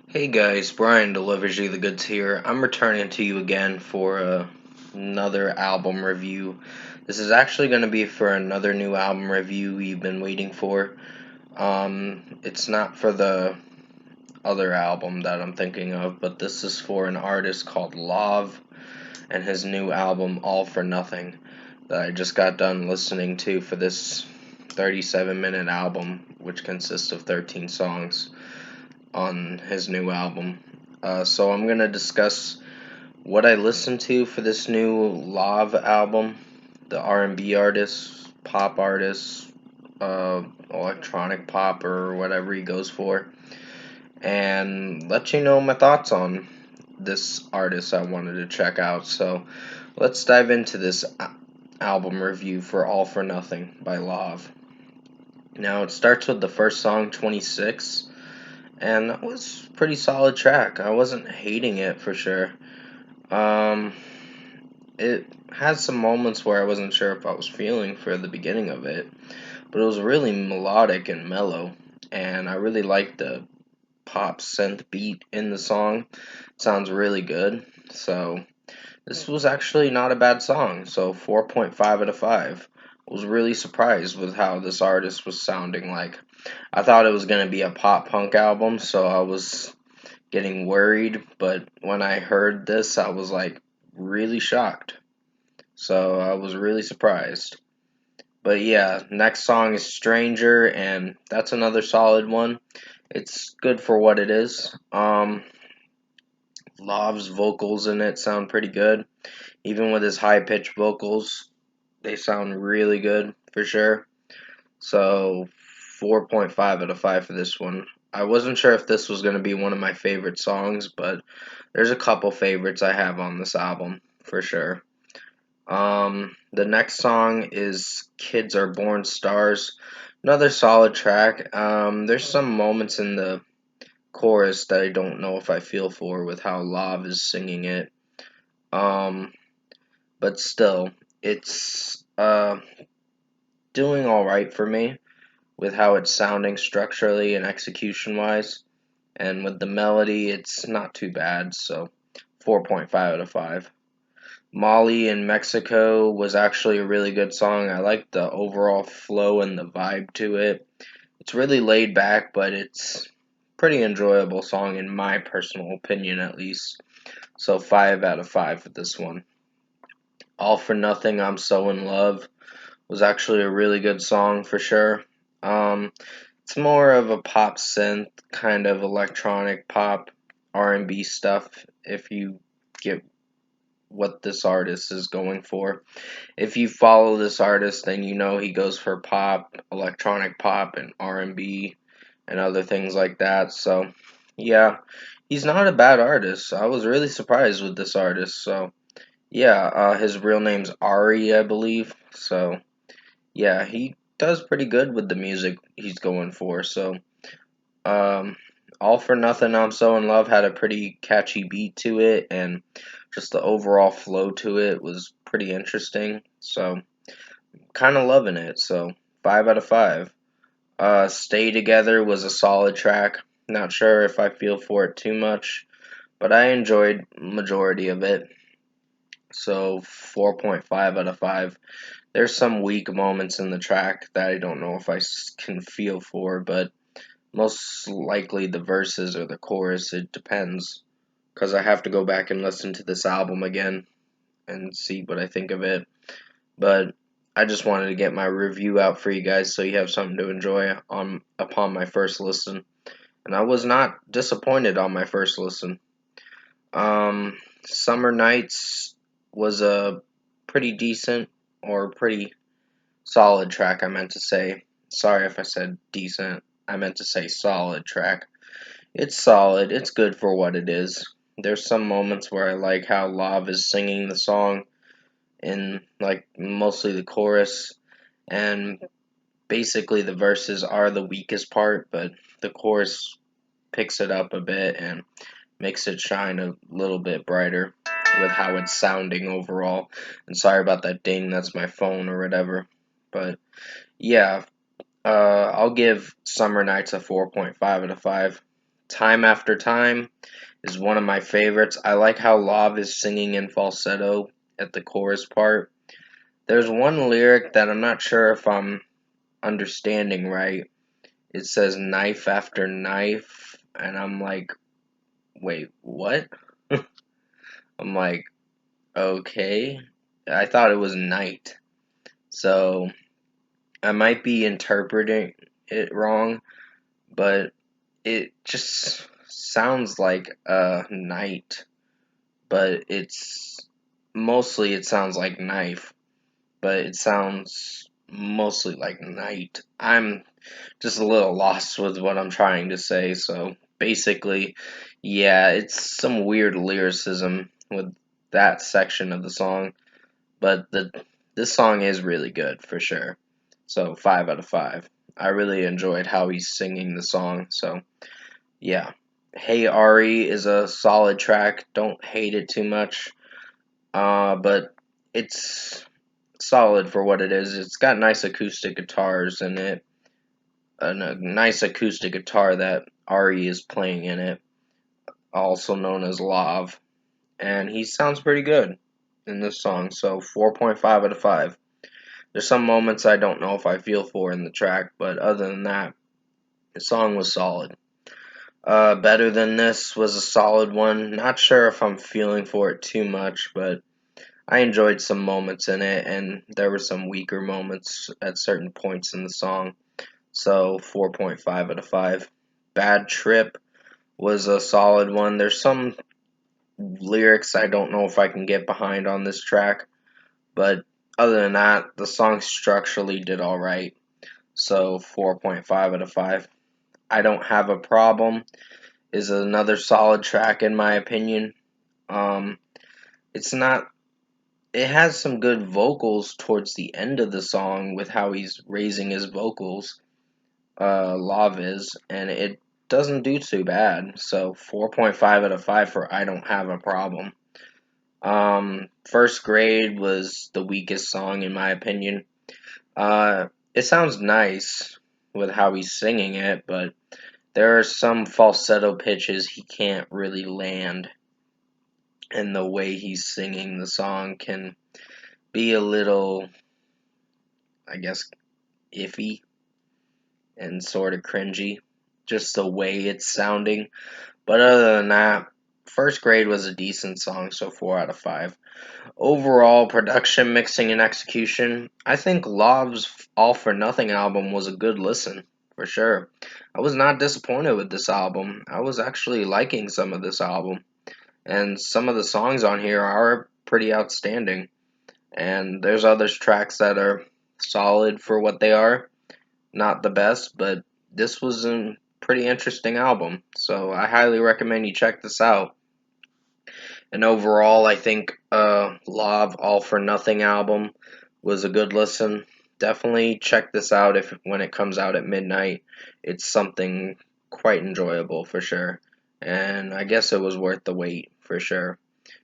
Hey guys, Brian delivers you the goods here. I'm returning to you again for another album review. This is actually going to be for another new album review you've been waiting for. It's not for the other album that I'm thinking of, but this is for an artist called Lauv and his new album All for Nothing that I just got done listening to for this 37-minute album, which consists of 13 songs on his new album. So I'm going to discuss what I listened to for this new Lauv album, the R&B artist, pop artist, electronic pop or whatever he goes for, and let you know my thoughts on this artist I wanted to check out. So let's dive into this album review for All for Nothing by Lauv. Now it starts with the first song, 26. And that was a pretty solid track. I wasn't hating it for sure. Um, it had some moments where I wasn't sure if I was feeling for the beginning of it, but it was really melodic and mellow, and I really liked the pop synth beat in the song. It sounds really good. So this was actually not a bad song. So 4.5 out of 5. I was really surprised with how this artist was sounding like. I thought it was going to be a pop punk album, so I was getting worried, but when I heard this, I was like really shocked. So I was really surprised. But yeah, next song is Stranger, and that's another solid one. It's good for what it is. Lav's vocals in it sound pretty good. Even with his high pitched vocals, they sound really good for sure. So 4.5 out of 5 for this one. I wasn't sure if this was going to be one of my favorite songs, but there's a couple favorites I have on this album for sure. The next song is Kids Are Born Stars. Another solid track. There's some moments in the chorus that I don't know if I feel for with how Lauv is singing it. Um, but still, it's doing alright for me with how it's sounding structurally and execution wise. And with the melody, it's not too bad, so 4.5 out of 5. Molly in Mexico was actually a really good song. I like the overall flow and the vibe to it. It's really laid back, but it's pretty enjoyable song in my personal opinion at least. So 5 out of 5 for this one. All for Nothing, I'm So in Love was actually a really good song for sure. Um, it's more of a pop synth kind of electronic pop R&B stuff if you get what this artist is going for. If you follow this artist, then you know he goes for pop, electronic pop and R&B and other things like that. So, yeah, he's not a bad artist. I was really surprised with this artist. So, yeah, his real name's Ari, I believe. So, yeah, he does pretty good with the music he's going for. So, um, All for Nothing, I'm So in Love had a pretty catchy beat to it, and just the overall flow to it was pretty interesting. So, kind of loving it. So, 5 out of 5. Stay Together was a solid track. Not sure if I feel for it too much, but I enjoyed majority of it. So, 4.5 out of 5. There's some weak moments in the track that I don't know if I can feel for, but most likely the verses or the chorus. It depends, because I have to go back and listen to this album again and see what I think of it. But I just wanted to get my review out for you guys so you have something to enjoy on upon my first listen. And I was not disappointed on my first listen. Summer Nights was a pretty decent or pretty solid track, I meant to say. Sorry if I said decent. I meant to say solid track. It's solid. It's good for what it is. There's some moments where I like how Lauv is singing the song in like mostly the chorus, and basically the verses are the weakest part, but the chorus picks it up a bit and makes it shine a little bit brighter with how it's sounding overall. And sorry about that ding, that's my phone or whatever. But yeah, I'll give Summer Nights a 4.5 out of 5. Time After Time is one of my favorites. I like how Lauv is singing in falsetto at the chorus part. There's one lyric that I'm not sure if I'm understanding right. It says knife after knife, and I'm like, wait, what? I'm like, okay. I thought it was night. So I might be interpreting it wrong, but it just sounds like a night, but it sounds like knife, but it sounds mostly like night. I'm just a little lost with what I'm trying to say, so basically, yeah, it's some weird lyricism with that section of the song, but this song is really good for sure. So 5 out of 5. I really enjoyed how he's singing the song, so yeah. Hey Ari is a solid track. Don't hate it too much. But it's solid for what it is. It's got nice acoustic guitars in it. And a nice acoustic guitar that Ari is playing in it, also known as Lauv. And he sounds pretty good in this song, so 4.5 out of 5. There's some moments I don't know if I feel for in the track, but other than that, the song was solid. Better Than This was a solid one. Not sure if I'm feeling for it too much, but I enjoyed some moments in it, and there were some weaker moments at certain points in the song. So 4.5 out of 5. Bad Trip was a solid one. There's some lyrics I don't know if I can get behind on this track, but other than that, the song structurally did alright. So 4.5 out of 5. I Don't Have a Problem is another solid track in my opinion. Um, it's not. It has some good vocals towards the end of the song with how he's raising his vocals. Lauv is, and it doesn't do too bad. So 4.5 out of 5 for I Don't Have a Problem. First Grade was the weakest song in my opinion. It sounds nice with how he's singing it, but there are some falsetto pitches he can't really land, and the way he's singing the song can be a little, I guess, iffy and sort of cringy, just the way it's sounding. But other than that, First Grade was a decent song, so 4 out of 5. Overall, production, mixing, and execution, I think Lauv's All for Nothing album was a good listen, for sure. I was not disappointed with this album. I was actually liking some of this album. And some of the songs on here are pretty outstanding. And there's other tracks that are solid for what they are. Not the best, but this was a pretty interesting album. So I highly recommend you check this out. And overall, I think Lauv All for Nothing album was a good listen. Definitely check this out if when it comes out at midnight. It's something quite enjoyable for sure. And I guess it was worth the wait for sure.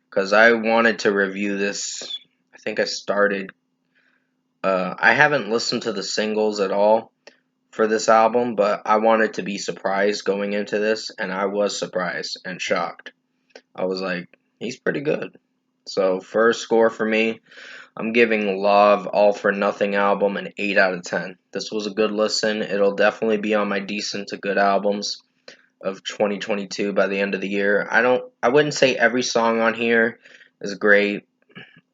Because I wanted to review this. I think I started. I haven't listened to the singles at all for this album, but I wanted to be surprised going into this, and I was surprised and shocked. I was like, he's pretty good. So, first score for me, I'm giving Lauv All for Nothing album an 8 out of 10. This was a good listen. It'll definitely be on my decent to good albums of 2022 by the end of the year. I wouldn't say every song on here is great.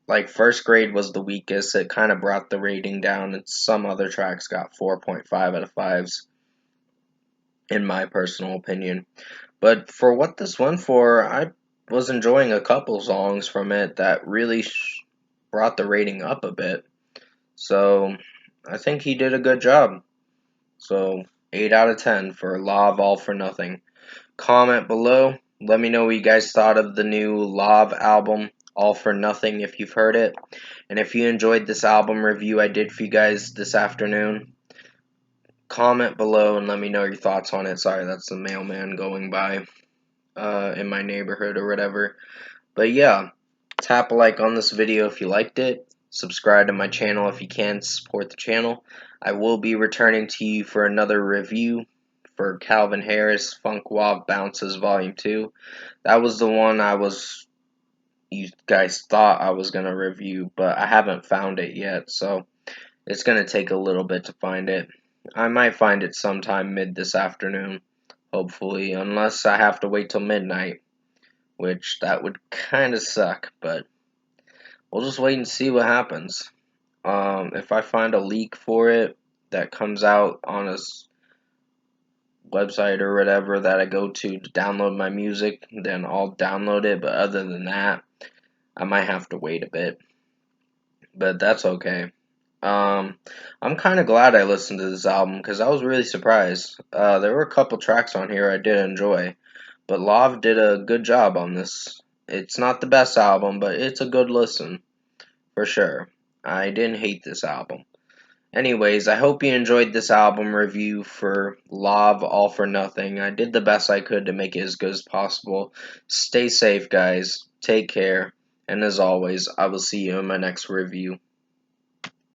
Like First Grade was the weakest. It kind of brought the rating down, and some other tracks got 4.5 out of 5s in my personal opinion. But for what this went for, I was enjoying a couple songs from it that really brought the rating up a bit. So I think he did a good job. So 8 out of 10 for Lauv All for Nothing. Comment below. Let me know what you guys thought of the new Lauv album, All for Nothing, if you've heard it. And if you enjoyed this album review I did for you guys this afternoon, comment below and let me know your thoughts on it. Sorry, that's the mailman going by in my neighborhood or whatever. But yeah, tap a like on this video if you liked it. Subscribe to my channel if you can to support the channel. I will be returning to you for another review for Calvin Harris, Funk Wov Bounces Volume 2. That was the one you guys thought I was going to review, but I haven't found it yet, so it's going to take a little bit to find it. I might find it sometime mid this afternoon, hopefully, unless I have to wait till midnight, which that would kind of suck, but we'll just wait and see what happens. If I find a leak for it that comes out on a website or whatever that I go to download my music, then I'll download it, but other than that, I might have to wait a bit, but that's okay. I'm kind of glad I listened to this album because I was really surprised. There were a couple tracks on here I did enjoy, but Lauv did a good job on this. It's not the best album, but it's a good listen, for sure. I didn't hate this album. Anyways, I hope you enjoyed this album review for Lauv All for Nothing. I did the best I could to make it as good as possible. Stay safe, guys. Take care. And as always, I will see you in my next review.